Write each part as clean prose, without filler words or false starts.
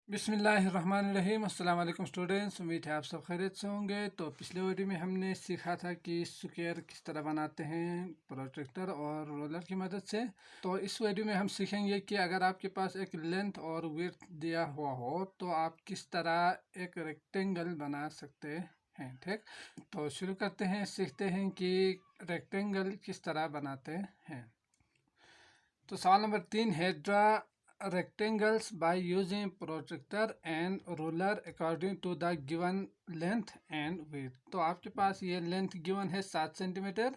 बिस्मिल्लाहिर्रहमानिर्रहीम। अस्सलाम वालेकुम स्टूडेंट्स, उम्मीद है आप सब खैरियत से होंगे। तो पिछले वीडियो में हमने सीखा था कि स्क्वायर किस तरह बनाते हैं प्रोट्रैक्टर और रोलर की मदद से। तो इस वीडियो में हम सीखेंगे कि अगर आपके पास एक लेंथ और विड्थ दिया हुआ हो तो आप किस तरह एक रेक्टेंगल बना सकते हैं। ठीक, तो शुरू करते हैं, सीखते हैं कि रेक्टेंगल किस तरह बनाते हैं। तो सवाल नंबर 3 है, draw rectangles by using protractor and ruler according to the given length and width। तो आपके पास ये लेंथ गिवन है 7 सेंटीमीटर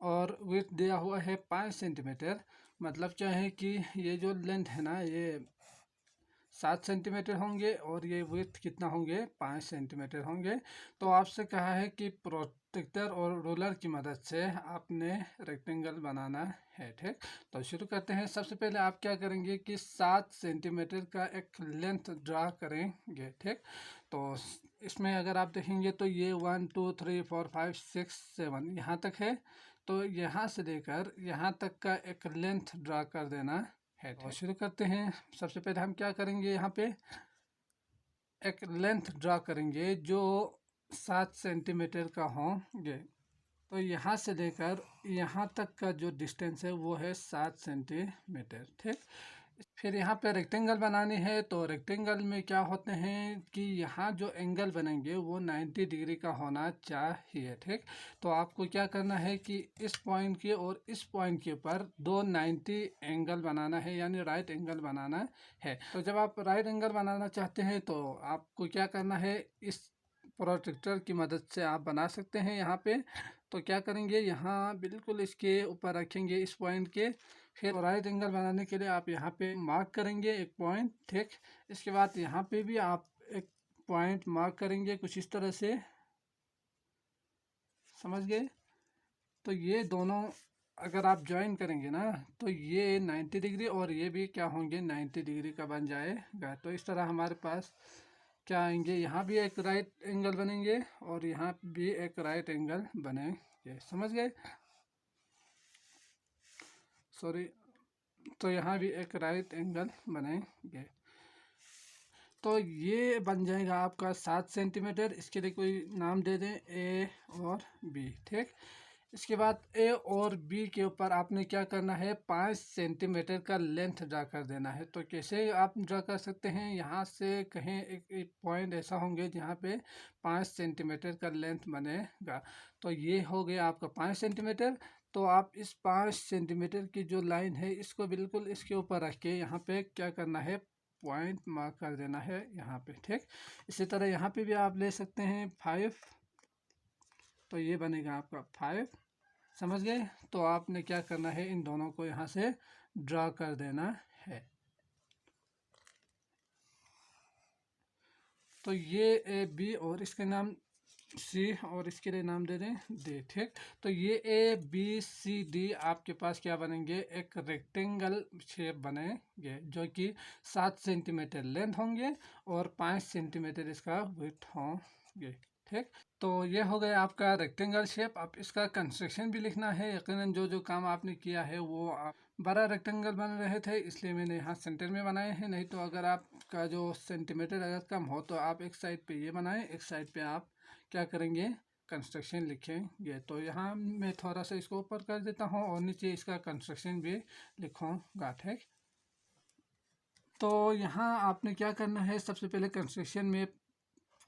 और विड्थ दिया हुआ है 5 सेंटीमीटर। मतलब क्या है कि ये जो लेंथ है ना, ये 7 सेंटीमीटर होंगे और ये विड्थ कितना होंगे, 5 सेंटीमीटर होंगे। तो आपसे कहा है कि प्रोट्रैक्टर और रोलर की मदद से आपने रेक्टेंगल बनाना है। ठीक, तो शुरू करते हैं। सबसे पहले आप क्या करेंगे कि 7 सेंटीमीटर का एक लेंथ ड्रा करेंगे। ठीक, तो इसमें अगर आप देखेंगे तो ये 1 2 3 4 5 6 7 यहाँ तक है। तो यहाँ से लेकर यहाँ तक का एक लेंथ ड्रा कर देना है। तो शुरू करते हैं। सबसे पहले हम क्या करेंगे, यहाँ पे एक लेंथ ड्रा करेंगे जो 7 सेंटीमीटर का होंगे। तो यहाँ से लेकर यहाँ तक का जो डिस्टेंस है वो है 7 सेंटीमीटर। ठीक, फिर यहाँ पे रेक्टेंगल बनानी है। तो रेक्टेंगल में क्या होते हैं कि यहाँ जो एंगल बनेंगे वो 90 डिग्री का होना चाहिए। ठीक, तो आपको क्या करना है कि इस पॉइंट के और इस पॉइंट के ऊपर दो 90 एंगल बनाना है, यानी राइट एंगल बनाना है। तो जब आप राइट एंगल बनाना चाहते हैं तो आपको क्या करना है, इस प्रोट्रैक्टर की मदद से आप बना सकते हैं। यहाँ पे तो क्या करेंगे, यहाँ बिल्कुल इसके ऊपर रखेंगे इस पॉइंट के। फिर राइट एंगल बनाने के लिए आप यहाँ पे मार्क करेंगे एक पॉइंट। ठीक, इसके बाद यहाँ पे भी आप एक पॉइंट मार्क करेंगे कुछ इस तरह से, समझ गए। तो ये दोनों अगर आप ज्वाइन करेंगे ना तो ये 90 डिग्री और ये भी क्या होंगे, 90 डिग्री का बन जाएगा। तो इस तरह हमारे पास क्या आएंगे, यहाँ भी एक राइट एंगल बनेंगे और यहाँ भी एक राइट एंगल बनेंगे, समझ गए। सॉरी, तो यहाँ भी एक राइट एंगल बनेंगे। तो ये बन जाएगा आपका 7 सेंटीमीटर। इसके लिए कोई नाम दे दें, ए और बी। ठीक, इसके बाद ए और बी के ऊपर आपने क्या करना है, 5 सेंटीमीटर का लेंथ ड्रा कर देना है। तो कैसे आप ड्रा कर सकते हैं, यहाँ से कहीं एक पॉइंट ऐसा होंगे जहाँ पे 5 सेंटीमीटर का लेंथ बनेगा। तो ये हो गया आपका 5 सेंटीमीटर। तो आप इस 5 सेंटीमीटर की जो लाइन है इसको बिल्कुल इसके ऊपर रख के यहाँ पे क्या करना है, पॉइंट मार्क कर देना है यहाँ पे। ठीक, इसी तरह यहाँ पे भी आप ले सकते हैं 5। तो ये बनेगा आपका 5, समझ गए। तो आपने क्या करना है, इन दोनों को यहाँ से ड्रा कर देना है। तो ये ए बी और इसके नाम सी और इसके लिए नाम दे दें डी। ठीक, तो ये ए बी सी डी आपके पास क्या बनेंगे, एक रेक्टेंगल शेप बनेंगे जो कि 7 सेंटीमीटर लेंथ होंगे और 5 सेंटीमीटर इसका विड्थ होंगे। ठीक, तो ये हो गया आपका रेक्टेंगल शेप। अब इसका कंस्ट्रक्शन भी लिखना है। यकीनन जो जो काम आपने किया है वो बड़ा रेक्टेंगल बन रहे थे इसलिए मैंने यहाँ सेंटर में बनाए हैं। नहीं तो अगर आपका जो सेंटीमीटर अगर कम हो तो आप एक साइड पे ये बनाएं, एक साइड पे आप क्या करेंगे, कंस्ट्रक्शन लिखेंगे। तो यहाँ मैं थोड़ा सा इसको ऊपर कर देता हूँ और नीचे इसका कंस्ट्रक्शन भी लिखूँगा। ठीक, तो यहाँ आपने क्या करना है, सबसे पहले कंस्ट्रक्शन में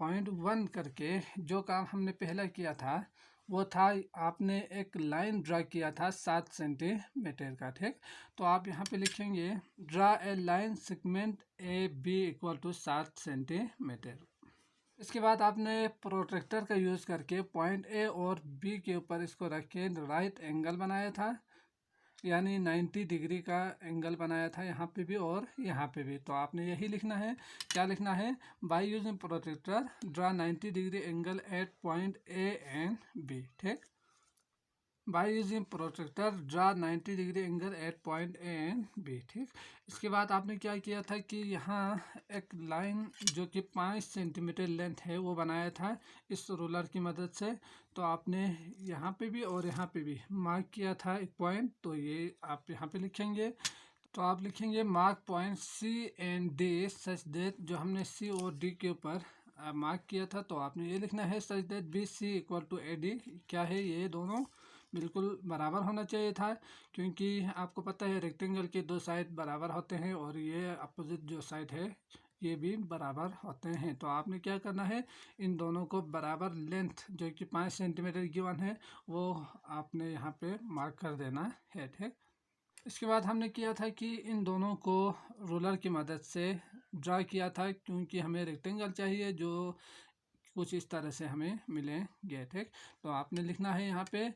पॉइंट 1 करके जो काम हमने पहला किया था वो था, आपने एक लाइन ड्रा किया था 7 सेंटीमीटर का। ठीक, तो आप यहाँ पे लिखेंगे draw a line segment A B equal to 7 centimetre. इसके बाद आपने प्रोट्रैक्टर का यूज़ करके पॉइंट ए और बी के ऊपर इसको रख के राइट एंगल बनाया था, यानी 90 डिग्री का एंगल बनाया था यहाँ पे भी और यहाँ पे भी। तो आपने यही लिखना है, क्या लिखना है, by using protractor draw 90 degree angle at point A and B. ठीक, by using protractor draw 90 degree angle at point A and B. ठीक, इसके बाद आपने क्या किया था कि यहाँ एक लाइन जो कि 5 सेंटीमीटर लेंथ है वो बनाया था इस रोलर की मदद से। तो आपने यहाँ पे भी और यहाँ पे भी मार्क किया था एक पॉइंट, तो ये आप यहाँ पे लिखेंगे। तो आप लिखेंगे mark point C and D such that, जो हमने सी और डी के ऊपर मार्क किया था, तो आपने ये लिखना है such that B C equal to A D क्या है, ये दोनों बिल्कुल बराबर होना चाहिए था, क्योंकि आपको पता है रेक्टेंगल के दो साइड बराबर होते हैं और ये अपोजिट जो साइड है ये भी बराबर होते हैं। तो आपने क्या करना है, इन दोनों को बराबर लेंथ जो कि 5 सेंटीमीटर गिवन है वो आपने यहाँ पे मार्क कर देना है, ठीक। इसके बाद हमने किया था कि इन दोनों को रूलर की मदद से ड्रा किया था, क्योंकि हमें रेक्टेंगल चाहिए जो कुछ इस तरह से हमें मिलेंगे, ठीक। तो आपने लिखना है यहाँ पे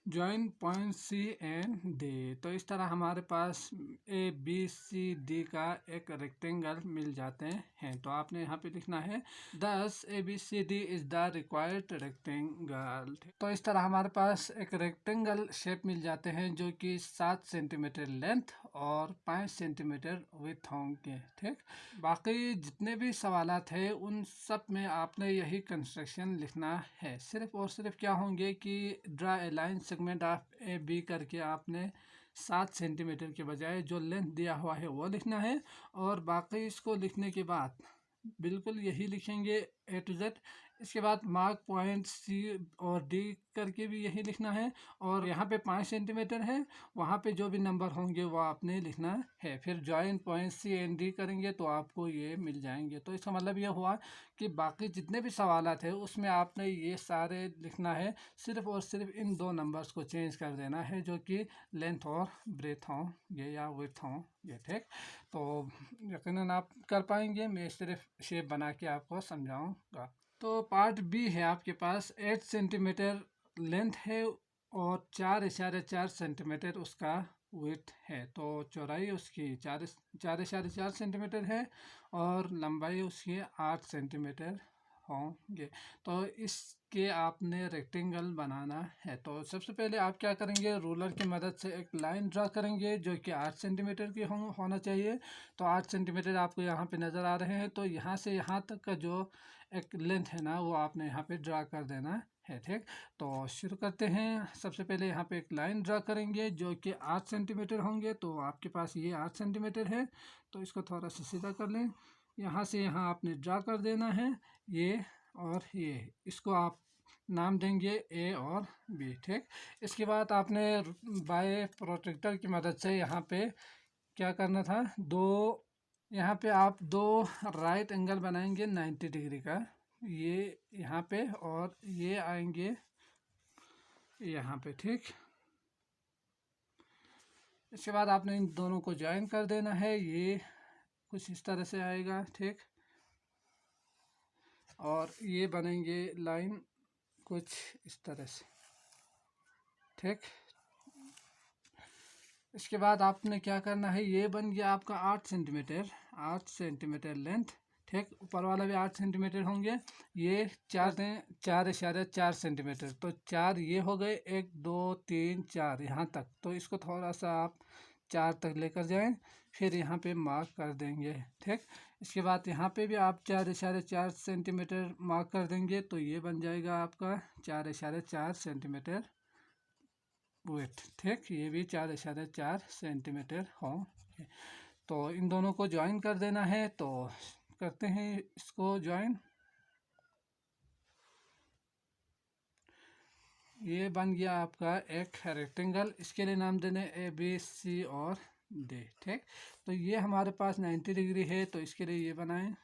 join point C and D. तो इस तरह हमारे पास ए बी सी डी का एक रेक्टेंगल मिल जाते हैं। तो आपने यहाँ पे लिखना है thus A B C D is the required rectangle. तो इस तरह हमारे पास एक रेक्टेंगल शेप मिल जाते हैं जो कि 7 सेंटीमीटर लेंथ और 5 सेंटीमीटर विड्थ होंगे, ठीक। बाकी जितने भी सवालात हैं उन सब में आपने यही कंस्ट्रक्शन लिखना है। सिर्फ और सिर्फ क्या होंगे कि draw a line segment of A B करके आपने 7 सेंटीमीटर के बजाय जो लेंथ दिया हुआ है वो लिखना है, और बाकी इसको लिखने के बाद बिल्कुल यही लिखेंगे ए टू जेड। इसके बाद मार्क पॉइंट सी और डी करके भी यही लिखना है, और यहाँ पे 5 सेंटीमीटर है, वहाँ पे जो भी नंबर होंगे वो आपने लिखना है। फिर join point C and D करेंगे तो आपको ये मिल जाएंगे। तो इसका मतलब ये हुआ कि बाकी जितने भी सवालात है उसमें आपने ये सारे लिखना है, सिर्फ और सिर्फ इन दो नंबर्स को चेंज कर देना है जो कि लेंथ और ब्रेथ होंगे या विड्थ होंगे, ठीक। तो यकीनन आप कर पाएंगे, मैं सिर्फ शेप बना के आपको समझाऊंगा। तो पार्ट बी है आपके पास 8 सेंटीमीटर लेंथ है और 4.4 सेंटीमीटर उसका विड्थ है। तो चौड़ाई उसकी 4.4 सेंटीमीटर है और लंबाई उसकी 8 सेंटीमीटर होंगे। तो इसके आपने रेक्टेंगल बनाना है। तो सबसे पहले आप क्या करेंगे, रूलर की मदद से एक लाइन ड्रा करेंगे जो कि 8 सेंटीमीटर की होना चाहिए। तो 8 सेंटीमीटर आपको यहाँ पे नज़र आ रहे हैं, तो यहाँ से यहाँ तक का जो एक लेंथ है ना वो आपने यहाँ पे ड्रा कर देना है, ठीक। तो शुरू करते हैं। सबसे पहले यहाँ पे एक लाइन ड्रा करेंगे जो कि 8 सेंटीमीटर होंगे। तो आपके पास ये 8 सेंटीमीटर है, तो इसको थोड़ा सा सीधा कर लें। यहाँ से यहाँ आपने ड्रा कर देना है ये और ये, इसको आप नाम देंगे ए और बी, ठीक। इसके बाद आपने बाय प्रोट्रैक्टर की मदद से यहाँ पे क्या करना था, यहाँ पे आप दो राइट एंगल बनाएंगे 90 डिग्री का, ये यहाँ पे और ये आएंगे यहाँ पे, ठीक। इसके बाद आपने इन दोनों को ज्वाइन कर देना है, ये कुछ इस तरह से आएगा, ठीक। और ये बनेंगे लाइन कुछ इस तरह से, ठीक। इसके बाद आपने क्या करना है, ये बन गया आपका 8 सेंटीमीटर लेंथ, ठीक। ऊपर वाला भी 8 सेंटीमीटर होंगे। ये 4.4 सेंटीमीटर, तो 4 ये हो गए, 1 2 3 4 यहाँ तक। तो इसको थोड़ा सा आप 4 तक लेकर जाएं, फिर यहाँ पे मार्क कर देंगे, ठीक। इसके बाद यहाँ पे भी आप 4.4 सेंटीमीटर मार्क कर देंगे, तो ये बन जाएगा आपका 4.4 सेंटीमीटर वेट, ठीक। ये भी 4.4 सेंटीमीटर होंगे। तो इन दोनों को ज्वाइन कर देना है, तो करते हैं इसको ज्वाइन। ये बन गया आपका एक रेक्टेंगल, इसके लिए नाम देने ए बी सी और डी, ठीक। तो ये हमारे पास 90 डिग्री है, तो इसके लिए ये बनाएं,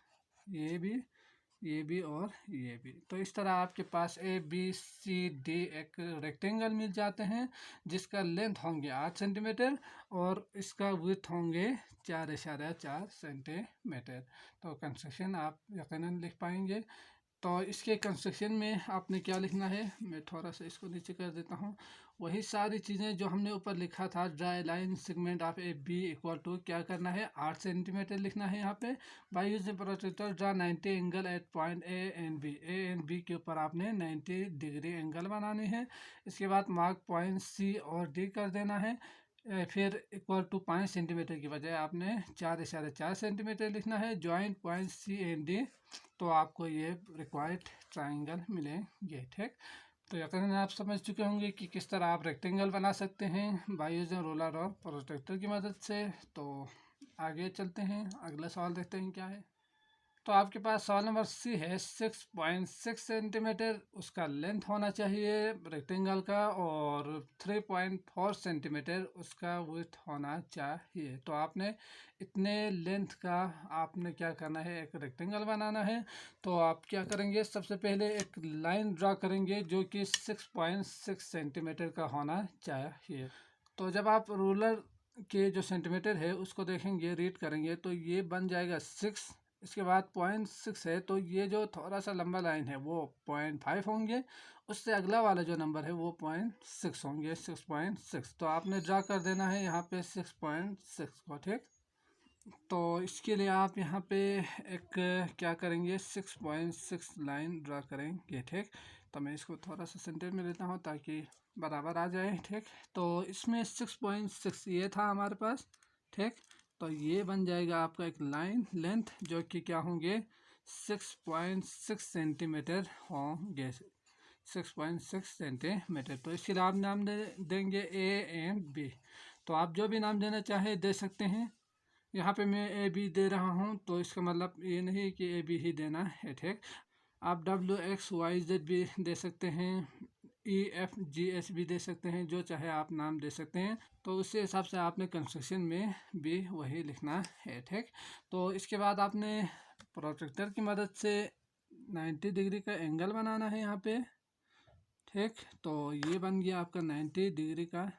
ये भी और ये भी। तो इस तरह आपके पास ए बी सी डी एक रेक्टेंगल मिल जाते हैं जिसका लेंथ होंगे 8 सेंटीमीटर और इसका विड्थ होंगे 4.4 सेंटीमीटर। तो कंस्ट्रक्शन आप यकीनन लिख पाएंगे। तो इसके कंस्ट्रक्शन में आपने क्या लिखना है, मैं थोड़ा सा इसको नीचे कर देता हूँ। वही सारी चीज़ें जो हमने ऊपर लिखा था, draw line segment of A B equal to क्या करना है, 8 सेंटीमीटर लिखना है यहाँ पे। By using protractor draw 90 angle at point A and B के ऊपर आपने 90 डिग्री एंगल बनाने हैं। इसके बाद मार्क पॉइंट सी और डी कर देना है। फिर इक्वल टू 5 सेंटीमीटर की बजाय आपने 4.4 सेंटीमीटर लिखना है। Joint point C and D, तो आपको ये रिक्वायर्ड ट्राइंगल मिलेंगे, ठीक। तो यकीनन आप समझ चुके होंगे कि किस तरह आप रेक्टेंगल बना सकते हैं बाय यूजिंग रोलर और प्रोट्रैक्टर की मदद से। तो आगे चलते हैं, अगला सवाल देखते हैं क्या है। तो आपके पास सवाल नंबर सी है, 6.6 सेंटीमीटर उसका लेंथ होना चाहिए रेक्टेंगल का, और 3.4 सेंटीमीटर उसका विड्थ होना चाहिए। तो आपने इतने लेंथ का आपने क्या करना है, एक रेक्टेंगल बनाना है। तो आप क्या करेंगे, सबसे पहले एक लाइन ड्रा करेंगे जो कि 6.6 सेंटीमीटर का होना चाहिए। तो जब आप रूलर के जो सेंटीमीटर है उसको देखेंगे, रीड करेंगे, तो ये बन जाएगा 6। इसके बाद 0.6 है, तो ये जो थोड़ा सा लंबा लाइन है वो 0.5 होंगे, उससे अगला वाला जो नंबर है वो 0.6 होंगे, 6.6। तो आपने ड्रा कर देना है यहाँ पे 6.6 को, ठीक। तो इसके लिए आप यहाँ पे एक क्या करेंगे, 6.6 लाइन ड्रा करेंगे, ठीक। तो मैं इसको थोड़ा सा सेंटर में लेता हूँ ताकि बराबर आ जाए, ठीक। तो इसमें 6.6 ये था हमारे पास, ठीक। तो ये बन जाएगा आपका एक लाइन लेंथ जो कि क्या होंगे, 6.6 सेंटीमीटर होंगे, 6.6 सेंटीमीटर। तो इसके लिए आप नाम देंगे ए एंड बी। तो आप जो भी नाम देना चाहे दे सकते हैं। यहाँ पे मैं ए बी दे रहा हूँ, तो इसका मतलब ये नहीं कि ए बी ही देना है, ठीक। आप डब्ल्यू एक्स वाई जेड भी दे सकते हैं, ई एफ जी एच भी दे सकते हैं, जो चाहे आप नाम दे सकते हैं। तो उसी हिसाब से आपने कंस्ट्रक्शन में भी वही लिखना है, ठीक। तो इसके बाद आपने प्रोट्रैक्टर की मदद से 90 डिग्री का एंगल बनाना है यहाँ पे, ठीक। तो ये बन गया आपका 90 डिग्री का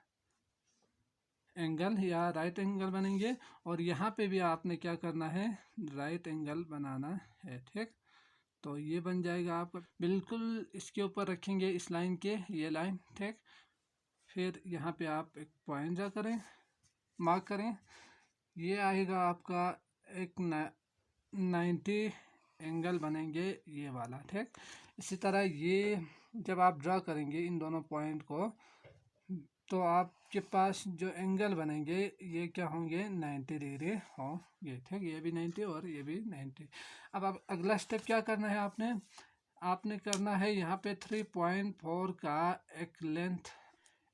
एंगल या राइट एंगल बनेंगे, और यहाँ पे भी आपने क्या करना है, राइट एंगल बनाना है, ठीक। तो ये बन जाएगा आपका, बिल्कुल इसके ऊपर रखेंगे इस लाइन के, ये लाइन, ठीक। फिर यहाँ पे आप एक पॉइंट ड्रा करें, मार्क करें, ये आएगा आपका एक 90 एंगल बनेंगे ये वाला, ठीक। इसी तरह ये जब आप ड्रा करेंगे इन दोनों पॉइंट को, तो आपके पास जो एंगल बनेंगे ये क्या होंगे, 90 डिग्री होंगे, ठीक। ये भी 90 और ये भी 90। अब आप अगला स्टेप क्या करना है, आपने करना है यहाँ पे 3.4 का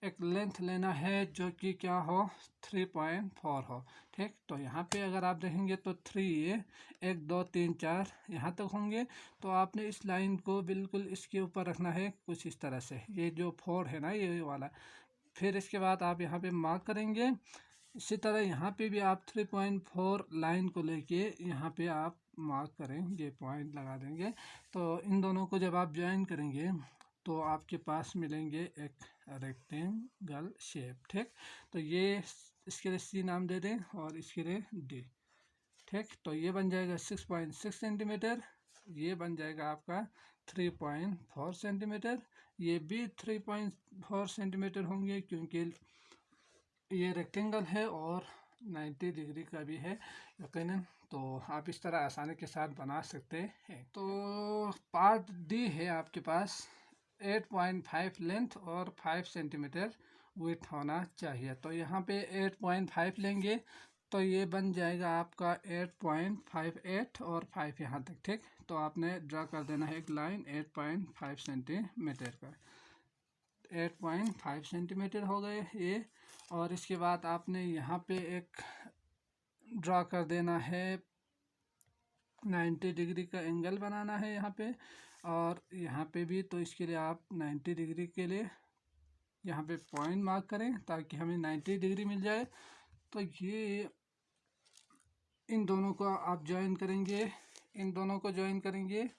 एक लेंथ लेना है जो कि क्या हो, 3.4 हो, ठीक। तो यहाँ पे अगर आप देखेंगे तो 3 1 2 3 4 यहाँ तक होंगे। तो आपने इस लाइन को बिल्कुल इसके ऊपर रखना है कुछ इस तरह से, ये जो 4 है ना ये वाला। फिर इसके बाद आप यहाँ पे मार्क करेंगे। इसी तरह यहाँ पे भी आप 3.4 लाइन को लेके यहाँ पे आप मार्क करेंगे, पॉइंट लगा देंगे। तो इन दोनों को जब आप ज्वाइन करेंगे तो आपके पास मिलेंगे एक रेक्टेंगल शेप, ठीक। तो ये इसके लिए सी नाम दे दें और इसके लिए डी, ठीक। तो ये बन जाएगा 6.6 सेंटीमीटर, ये बन जाएगा आपका 3.4 सेंटीमीटर, ये भी 3.4 सेंटीमीटर होंगे क्योंकि ये रेक्टेंगल है और 90 डिग्री का भी है यकीनन। तो आप इस तरह आसानी के साथ बना सकते हैं। तो पार्ट डी है आपके पास, 8.5 लेंथ और 5 सेंटीमीटर विड्थ होना चाहिए। तो यहाँ पे 8.5 लेंगे तो ये बन जाएगा आपका 8.58 और 5 यहाँ तक, ठीक। तो आपने ड्रा कर देना है एक लाइन 8.5 सेंटीमीटर का, 8.5 सेंटीमीटर हो गए ये। और इसके बाद आपने यहाँ पे एक ड्रा कर देना है, 90 डिग्री का एंगल बनाना है यहाँ पे, और यहाँ पे भी। तो इसके लिए आप 90 डिग्री के लिए यहाँ पे पॉइंट मार्क करें ताकि हमें 90 डिग्री मिल जाए। तो ये इन दोनों को आप ज्वाइन करेंगे, इन दोनों को ज्वाइन करेंगे,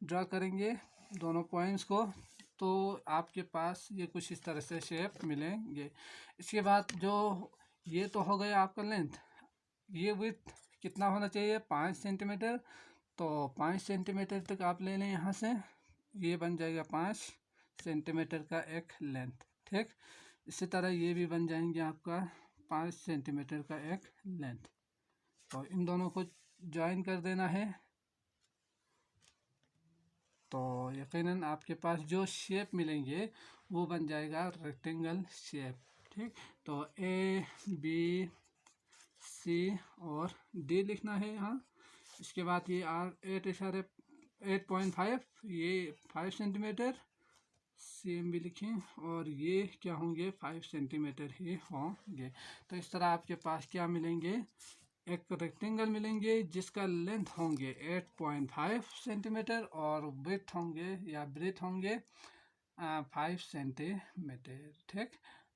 ड्रा करेंगे दोनों पॉइंट्स को, तो आपके पास ये कुछ इस तरह से शेप मिलेंगे। इसके बाद जो ये तो हो गया आपका लेंथ, ये विड्थ कितना होना चाहिए, 5 सेंटीमीटर। तो 5 सेंटीमीटर तक आप ले लें यहाँ से, ये बन जाएगा 5 सेंटीमीटर का एक लेंथ, ठीक। इसी तरह ये भी बन जाएंगे आपका 5 सेंटीमीटर का एक लेंथ। तो इन दोनों को ज्वाइन कर देना है, तो यकीनन आपके पास जो शेप मिलेंगे वो बन जाएगा रेक्टेंगल शेप, ठीक। तो ए बी सी और डी लिखना है यहाँ। इसके बाद ये 8.5 ये 5 सेंटीमीटर, cm लिखें और ये क्या होंगे 5 सेंटीमीटर ही होंगे। तो इस तरह आपके पास क्या मिलेंगे, एक रेक्टेंगल मिलेंगे जिसका लेंथ होंगे 8.5 सेंटीमीटर और ब्रेथ होंगे या ब्रेथ होंगे 5 सेंटीमीटर। ठीक,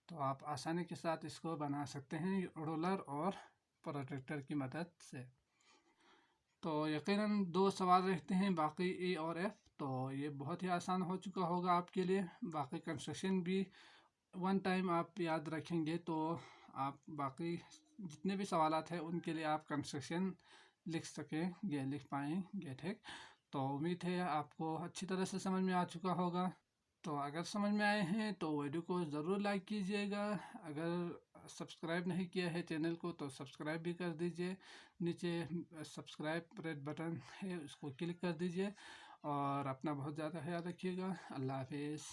तो आप आसानी के साथ इसको बना सकते हैं रोलर और प्रोट्रैक्टर की मदद से। तो यकीनन 2 सवाल रहते हैं बाकी ए और एफ, तो ये बहुत ही आसान हो चुका होगा आपके लिए। बाकी कंस्ट्रक्शन भी वन टाइम आप याद रखेंगे तो आप बाकी जितने भी सवालात हैं उनके लिए आप कंस्ट्रक्शन लिख सकेंगे, लिख पाएंगे। ठीक, तो उम्मीद है आपको अच्छी तरह से समझ में आ चुका होगा। तो अगर समझ में आए हैं तो वीडियो को ज़रूर लाइक कीजिएगा। अगर सब्सक्राइब नहीं किया है चैनल को तो सब्सक्राइब भी कर दीजिए। नीचे सब्सक्राइब रेड बटन है उसको क्लिक कर दीजिए और अपना बहुत ज़्यादा ख्याल रखिएगा। अल्लाह हाफिज़।